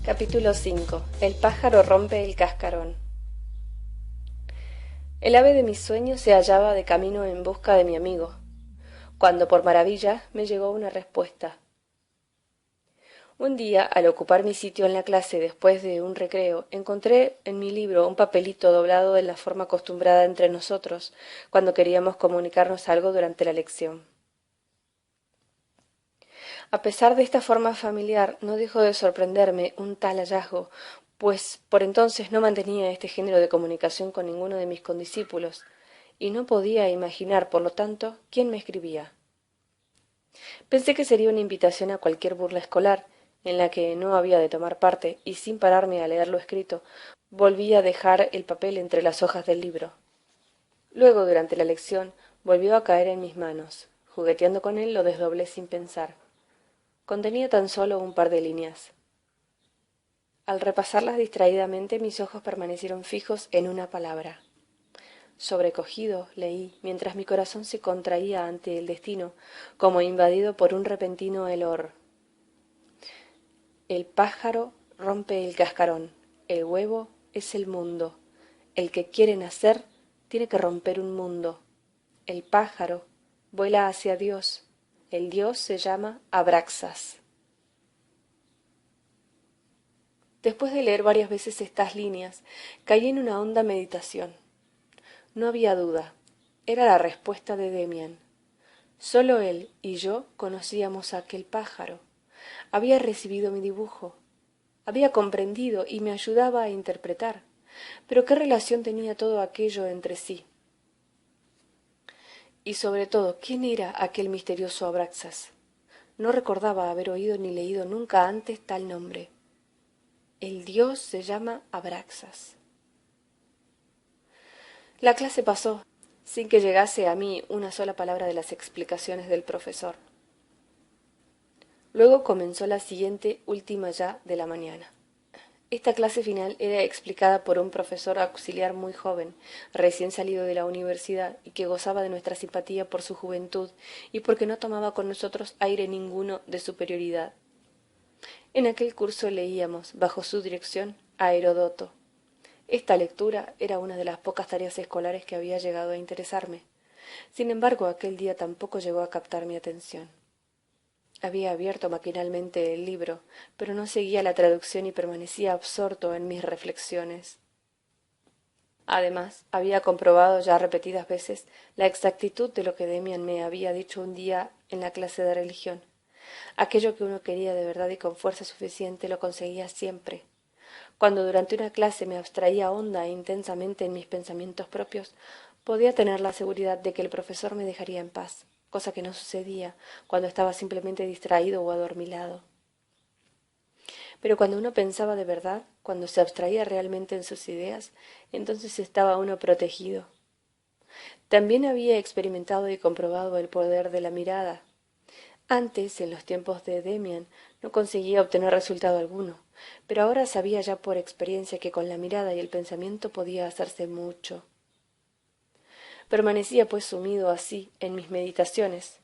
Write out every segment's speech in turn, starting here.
Capítulo 5. El pájaro rompe el cascarón. El ave de mis sueños se hallaba de camino en busca de mi amigo, cuando por maravilla me llegó una respuesta. Un día, al ocupar mi sitio en la clase después de un recreo, encontré en mi libro un papelito doblado de la forma acostumbrada entre nosotros cuando queríamos comunicarnos algo durante la lección. A pesar de esta forma familiar, no dejó de sorprenderme un tal hallazgo, pues por entonces no mantenía este género de comunicación con ninguno de mis condiscípulos, y no podía imaginar, por lo tanto, quién me escribía. Pensé que sería una invitación a cualquier burla escolar, en la que no había de tomar parte, y sin pararme a leer lo escrito, volví a dejar el papel entre las hojas del libro. Luego, durante la lección, volvió a caer en mis manos. Jugueteando con él, lo desdoblé sin pensar. Contenía tan solo un par de líneas. Al repasarlas distraídamente, mis ojos permanecieron fijos en una palabra. Sobrecogido, leí, mientras mi corazón se contraía ante el destino, como invadido por un repentino helor. El pájaro rompe el cascarón, el huevo es el mundo. El que quiere nacer tiene que romper un mundo. El pájaro vuela hacia Dios. El Dios se llama Abraxas. Después de leer varias veces estas líneas, caí en una honda meditación. No había duda. Era la respuesta de Demián. Sólo él y yo conocíamos a aquel pájaro. Había recibido mi dibujo. Había comprendido y me ayudaba a interpretar. Pero ¿qué relación tenía todo aquello entre sí? Y sobre todo, ¿quién era aquel misterioso Abraxas? No recordaba haber oído ni leído nunca antes tal nombre. El dios se llama Abraxas. La clase pasó, sin que llegase a mí una sola palabra de las explicaciones del profesor. Luego comenzó la siguiente, última ya, de la mañana. Esta clase final era explicada por un profesor auxiliar muy joven, recién salido de la universidad, y que gozaba de nuestra simpatía por su juventud y porque no tomaba con nosotros aire ninguno de superioridad. En aquel curso leíamos, bajo su dirección, a Herodoto. Esta lectura era una de las pocas tareas escolares que había llegado a interesarme. Sin embargo, aquel día tampoco llegó a captar mi atención. Había abierto maquinalmente el libro, pero no seguía la traducción y permanecía absorto en mis reflexiones. Además, había comprobado ya repetidas veces la exactitud de lo que Demián me había dicho un día en la clase de religión. Aquello que uno quería de verdad y con fuerza suficiente lo conseguía siempre. Cuando durante una clase me abstraía honda e intensamente en mis pensamientos propios, podía tener la seguridad de que el profesor me dejaría en paz, cosa que no sucedía cuando estaba simplemente distraído o adormilado. Pero cuando uno pensaba de verdad, cuando se abstraía realmente en sus ideas, entonces estaba uno protegido. También había experimentado y comprobado el poder de la mirada. Antes, en los tiempos de Demián, no conseguía obtener resultado alguno, pero ahora sabía ya por experiencia que con la mirada y el pensamiento podía hacerse mucho. Permanecía pues sumido así en mis meditaciones,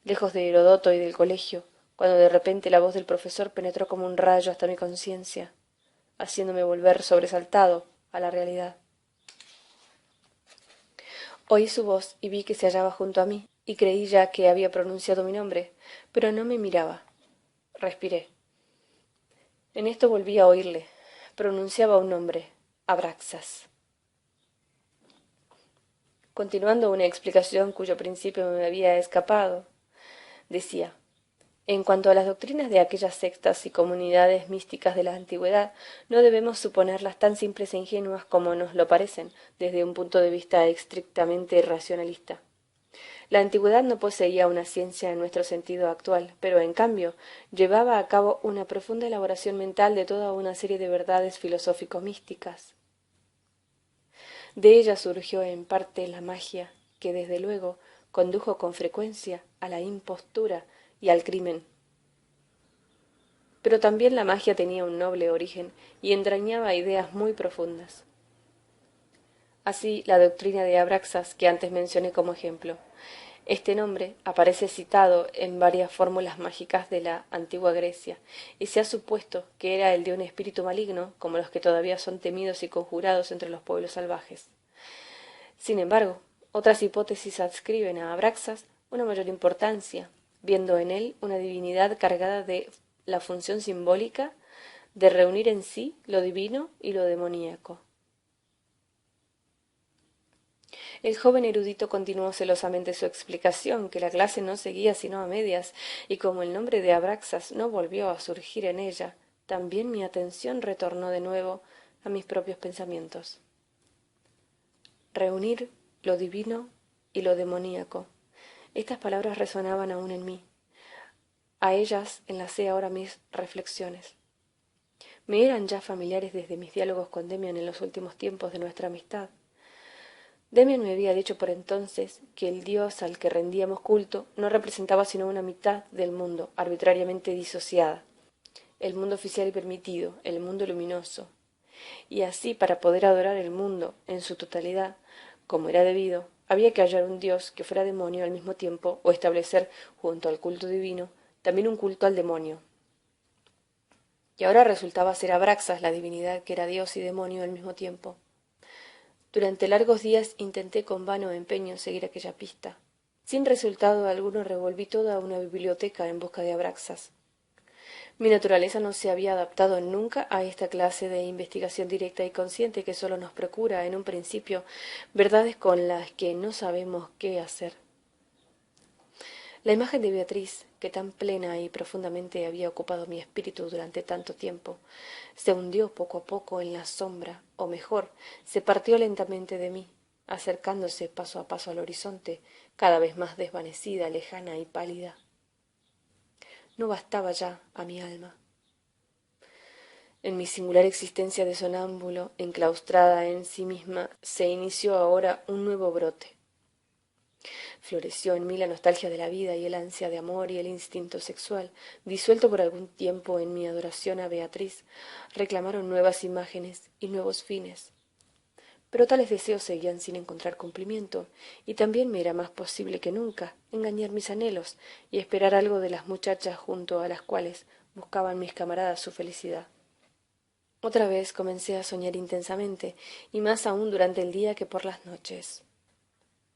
lejos de Herodoto y del colegio, cuando de repente la voz del profesor penetró como un rayo hasta mi conciencia, haciéndome volver sobresaltado a la realidad. Oí su voz y vi que se hallaba junto a mí, y creí ya que había pronunciado mi nombre, pero no me miraba. Respiré. En esto volví a oírle. Pronunciaba un nombre, Abraxas. Continuando una explicación cuyo principio me había escapado, decía: en cuanto a las doctrinas de aquellas sectas y comunidades místicas de la antigüedad, no debemos suponerlas tan simples e ingenuas como nos lo parecen desde un punto de vista estrictamente racionalista. La antigüedad no poseía una ciencia en nuestro sentido actual, pero en cambio llevaba a cabo una profunda elaboración mental de toda una serie de verdades filosófico-místicas. De ella surgió en parte la magia, que desde luego condujo con frecuencia a la impostura y al crimen. Pero también la magia tenía un noble origen y entrañaba ideas muy profundas. Así, la doctrina de Abraxas, que antes mencioné como ejemplo, Este nombre aparece citado en varias fórmulas mágicas de la antigua Grecia, y se ha supuesto que era el de un espíritu maligno, como los que todavía son temidos y conjurados entre los pueblos salvajes. Sin embargo, otras hipótesis adscriben a Abraxas una mayor importancia, viendo en él una divinidad cargada de la función simbólica de reunir en sí lo divino y lo demoníaco. El joven erudito continuó celosamente su explicación, que la clase no seguía sino a medias, y como el nombre de Abraxas no volvió a surgir en ella, también mi atención retornó de nuevo a mis propios pensamientos. Reunir lo divino y lo demoníaco. Estas palabras resonaban aún en mí. A ellas enlacé ahora mis reflexiones. Me eran ya familiares desde mis diálogos con Demian en los últimos tiempos de nuestra amistad. Demian me había dicho por entonces que el Dios al que rendíamos culto no representaba sino una mitad del mundo, arbitrariamente disociada, el mundo oficial y permitido, el mundo luminoso. Y así, para poder adorar el mundo en su totalidad, como era debido, había que hallar un Dios que fuera demonio al mismo tiempo, o establecer, junto al culto divino, también un culto al demonio. Y ahora resultaba ser Abraxas la divinidad que era Dios y demonio al mismo tiempo. Durante largos días intenté con vano empeño seguir aquella pista. Sin resultado alguno revolví toda una biblioteca en busca de Abraxas. Mi naturaleza no se había adaptado nunca a esta clase de investigación directa y consciente que sólo nos procura, en un principio, verdades con las que no sabemos qué hacer. La imagen de Beatriz, que tan plena y profundamente había ocupado mi espíritu durante tanto tiempo, se hundió poco a poco en la sombra, o mejor, se partió lentamente de mí, acercándose paso a paso al horizonte, cada vez más desvanecida, lejana y pálida. No bastaba ya a mi alma. En mi singular existencia de sonámbulo, enclaustrada en sí misma, se inició ahora un nuevo brote. Floreció en mí la nostalgia de la vida y el ansia de amor y el instinto sexual, disuelto por algún tiempo en mi adoración a Beatriz, reclamaron nuevas imágenes y nuevos fines. Pero tales deseos seguían sin encontrar cumplimiento, y también me era más posible que nunca engañar mis anhelos y esperar algo de las muchachas junto a las cuales buscaban mis camaradas su felicidad. Otra vez comencé a soñar intensamente, y más aún durante el día que por las noches.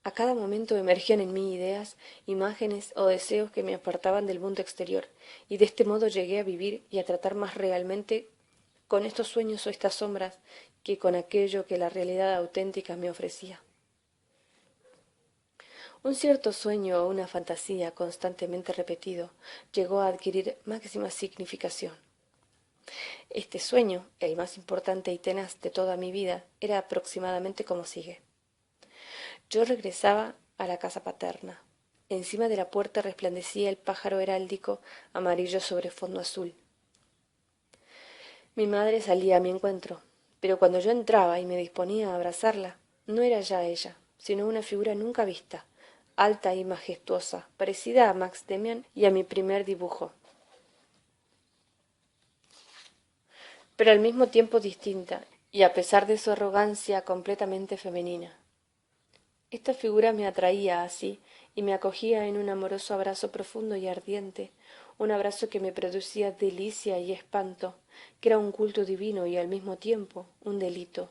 A cada momento emergían en mí ideas, imágenes o deseos que me apartaban del mundo exterior, y de este modo llegué a vivir y a tratar más realmente con estos sueños o estas sombras que con aquello que la realidad auténtica me ofrecía. Un cierto sueño o una fantasía constantemente repetido llegó a adquirir máxima significación. Este sueño, el más importante y tenaz de toda mi vida, era aproximadamente como sigue. Yo regresaba a la casa paterna. Encima de la puerta resplandecía el pájaro heráldico amarillo sobre fondo azul. Mi madre salía a mi encuentro, pero cuando yo entraba y me disponía a abrazarla, no era ya ella, sino una figura nunca vista, alta y majestuosa, parecida a Max Demian y a mi primer dibujo, pero al mismo tiempo distinta, y a pesar de su arrogancia completamente femenina. Esta figura me atraía así y me acogía en un amoroso abrazo profundo y ardiente, un abrazo que me producía delicia y espanto, que era un culto divino y al mismo tiempo un delito.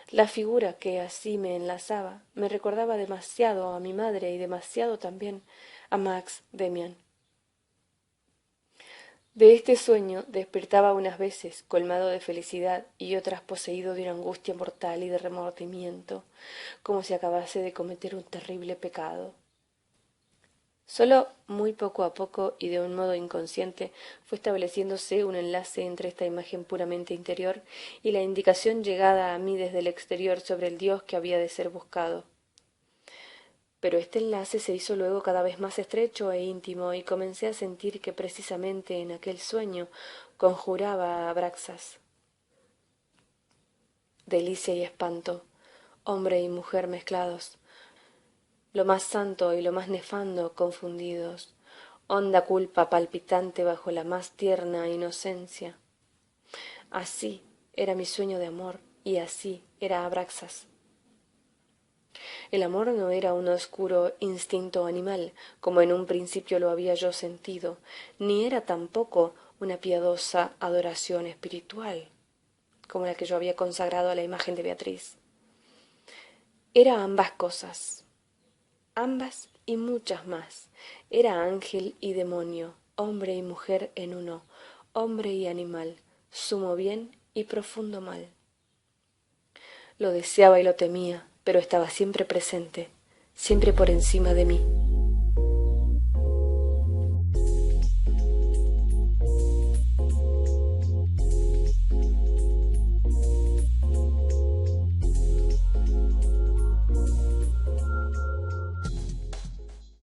La figura que así me enlazaba me recordaba demasiado a mi madre y demasiado también a Max Demian. De este sueño despertaba unas veces colmado de felicidad y otras poseído de una angustia mortal y de remordimiento, como si acabase de cometer un terrible pecado. Sólo muy poco a poco y de un modo inconsciente fue estableciéndose un enlace entre esta imagen puramente interior y la indicación llegada a mí desde el exterior sobre el Dios que había de ser buscado. Pero este enlace se hizo luego cada vez más estrecho e íntimo, y comencé a sentir que precisamente en aquel sueño conjuraba a Abraxas. Delicia y espanto, hombre y mujer mezclados, lo más santo y lo más nefando confundidos, honda culpa palpitante bajo la más tierna inocencia. Así era mi sueño de amor, y así era Abraxas. El amor no era un oscuro instinto animal, como en un principio lo había yo sentido, ni era tampoco una piadosa adoración espiritual, como la que yo había consagrado a la imagen de Beatriz. Era ambas cosas, ambas y muchas más. Era ángel y demonio, hombre y mujer en uno, hombre y animal, sumo bien y profundo mal. Lo deseaba y lo temía, pero estaba siempre presente, siempre por encima de mí.